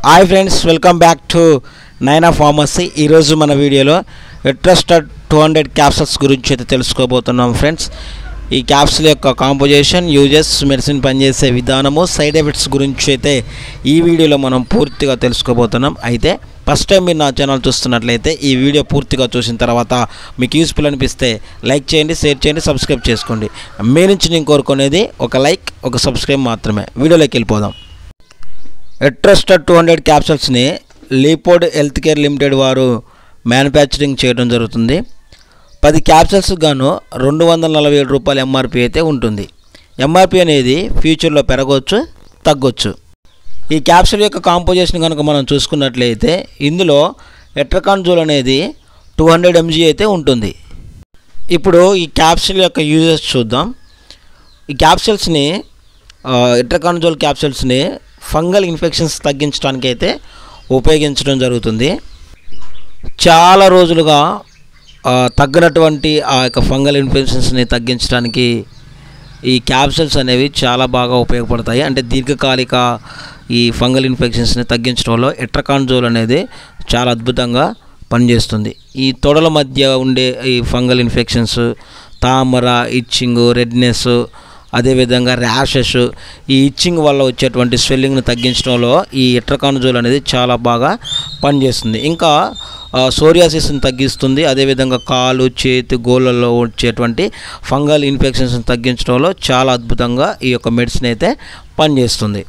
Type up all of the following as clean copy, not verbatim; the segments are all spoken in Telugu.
Hi friends, welcome back to నైనా ఫార్మసీ. ఈరోజు మన వీడియోలో ఎట్రస్టెడ్ 200 క్యాప్సూల్స్ గురించి అయితే తెలుసుకోబోతున్నాం ఫ్రెండ్స్. ఈ క్యాప్సూల్ యొక్క కాంపోజిషన్, యూజెస్, మెడిసిన్ పనిచేసే విధానము, సైడ్ ఎఫెక్ట్స్ గురించి అయితే ఈ వీడియోలో మనం పూర్తిగా తెలుసుకోబోతున్నాం. అయితే ఫస్ట్ టైం మీరు నా ఛానల్ చూస్తున్నట్లయితే ఈ వీడియో పూర్తిగా చూసిన తర్వాత మీకు యూస్ఫుల్ అనిపిస్తే లైక్ చేయండి, షేర్ చేయండి, సబ్స్క్రైబ్ చేసుకోండి. మీ నుంచి నేను కోరుకునేది ఒక లైక్, ఒక సబ్స్క్రైబ్ మాత్రమే. వీడియోలోకి వెళ్ళిపోదాం. ఎట్రస్టెడ్ 200 క్యాప్సూల్స్ని లీపోడ్ హెల్త్ కేర్ లిమిటెడ్ వారు మ్యానుఫ్యాక్చరింగ్ చేయడం జరుగుతుంది. 10 క్యాప్సూల్స్ గాను 247 రూపాయల ఎంఆర్పి అయితే ఉంటుంది. ఎంఆర్పి అనేది ఫ్యూచర్లో పెరగవచ్చు, తగ్గొచ్చు. ఈ క్యాప్సూల్ యొక్క కాంపోజిషన్ కనుక మనం చూసుకున్నట్లయితే ఇందులో ఎట్రకాన్జోల్ అనేది 200 mg అయితే ఉంటుంది. ఇప్పుడు ఈ క్యాప్సూల్ యొక్క యూజెస్ చూద్దాం. ఈ క్యాప్సూల్స్ని ఎట్రకాన్జోల్ క్యాప్సూల్స్ని ఫంగల్ ఇన్ఫెక్షన్స్ తగ్గించడానికి అయితే ఉపయోగించడం జరుగుతుంది. చాలా రోజులుగా తగ్గినటువంటి ఆ యొక్క ఫంగల్ ఇన్ఫెక్షన్స్ని తగ్గించడానికి ఈ క్యాప్సూల్స్ అనేవి చాలా బాగా ఉపయోగపడతాయి. అంటే దీర్ఘకాలిక ఈ ఫంగల్ ఇన్ఫెక్షన్స్ని తగ్గించడంలో ఎట్రకాన్జోల్ అనేది చాలా అద్భుతంగా పనిచేస్తుంది. ఈ తొడల మధ్య ఉండే ఈ ఫంగల్ ఇన్ఫెక్షన్స్, తామర, ఇచ్చింగ్, రెడ్నెస్, అదేవిధంగా ర్యాషెస్, ఈ ఇచ్చింగ్ వల్ల వచ్చేటువంటి స్వెల్లింగ్ని తగ్గించడంలో ఈ ఎట్రకాన్జోల్ అనేది చాలా బాగా పనిచేస్తుంది. ఇంకా సోరియాసిస్ని తగ్గిస్తుంది. అదేవిధంగా కాలు, చేతి, గోళ్ళల్లో వచ్చేటువంటి ఫంగల్ ఇన్ఫెక్షన్స్ని తగ్గించడంలో చాలా అద్భుతంగా ఈ యొక్క మెడిసిన్ అయితే పనిచేస్తుంది.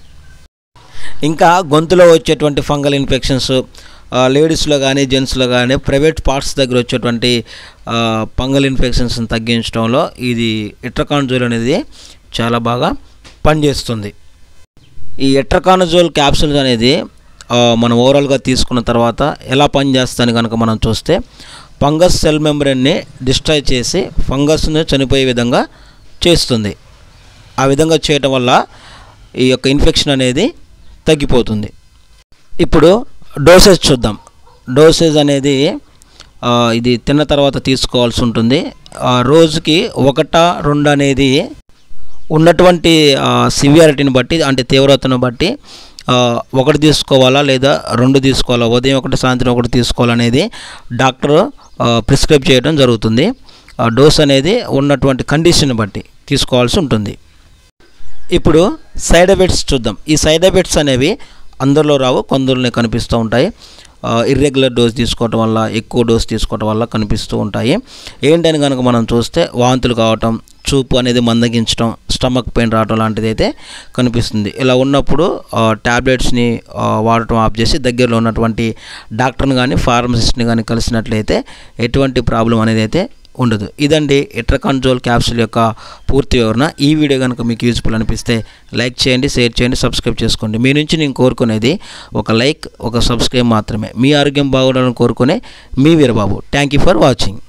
ఇంకా గొంతులో వచ్చేటువంటి ఫంగల్ ఇన్ఫెక్షన్స్, లేడీస్లో కానీ జెంట్స్లో కానీ ప్రైవేట్ పార్ట్స్ దగ్గర వచ్చేటువంటి ఫంగల్ ఇన్ఫెక్షన్స్ని తగ్గించడంలో ఇది ఎట్రకాన్జోల్ అనేది చాలా బాగా పనిచేస్తుంది. ఈ ఎట్రకాన్జోల్ క్యాప్సూల్స్ అనేది మనం ఓవరాల్గా తీసుకున్న తర్వాత ఎలా పనిచేస్తాయని కనుక మనం చూస్తే ఫంగస్ సెల్ మెంబ్రేన్ని డిస్ట్రాయ్ చేసి ఫంగస్ని చనిపోయే విధంగా చేస్తుంది. ఆ విధంగా చేయటం వల్ల ఈ యొక్క ఇన్ఫెక్షన్ అనేది తగ్గిపోతుంది. ఇప్పుడు డోసేజ్ చూద్దాం. డోసేజ్ అనేది ఇది తిన్న తర్వాత తీసుకోవాల్సి ఉంటుంది. రోజుకి 1-2 అనేది ఉన్నటువంటి సివియారిటీని బట్టి, అంటే తీవ్రతను బట్టి 1 తీసుకోవాలా లేదా 2 తీసుకోవాలా, ఉదయం 1 సాయంత్రం 1 తీసుకోవాలనేది డాక్టర్ ప్రిస్క్రైబ్ చేయడం జరుగుతుంది. డోస్ అనేది ఉన్నటువంటి కండిషన్ బట్టి తీసుకోవాల్సి ఉంటుంది. ఇప్పుడు సైడ్ ఎఫెక్ట్స్ చూద్దాం. ఈ సైడ్ ఎఫెక్ట్స్ అనేవి అందరిలో రావు, కొందరిలో కనిపిస్తూ ఉంటాయి. ఇర్రెగ్యులర్ డోస్ తీసుకోవటం వల్ల, ఎక్కువ డోస్ తీసుకోవటం వల్ల కనిపిస్తూ ఉంటాయి. ఏంటని కనుక మనం చూస్తే వాంతులు కావటం, చూపు అనేది మందగించడం, స్టమక్ పెయిన్ రావడం లాంటిది అయితే కనిపిస్తుంది. ఇలా ఉన్నప్పుడు ట్యాబ్లెట్స్ని వాడటం ఆఫ్ చేసి దగ్గరలో ఉన్నటువంటి డాక్టర్ని కానీ ఫార్మసిస్ట్ని కానీ కలిసినట్లయితే ఎటువంటి ప్రాబ్లం అనేది అయితే ఉండదు. ఇదండి ఎట్రకాన్జోల్ క్యాప్సూల్ యొక్క పూర్తి వివరణ. ఈ వీడియో కనుక మీకు యూజ్ఫుల్ అనిపిస్తే లైక్ చేయండి, షేర్ చేయండి, సబ్స్క్రైబ్ చేసుకోండి. మీ నుంచి నేను కోరుకునేది ఒక లైక్, ఒక సబ్స్క్రైబ్ మాత్రమే. మీ ఆరోగ్యం బాగుండాలని కోరుకునే మీ Veerababu. Thank you for watching.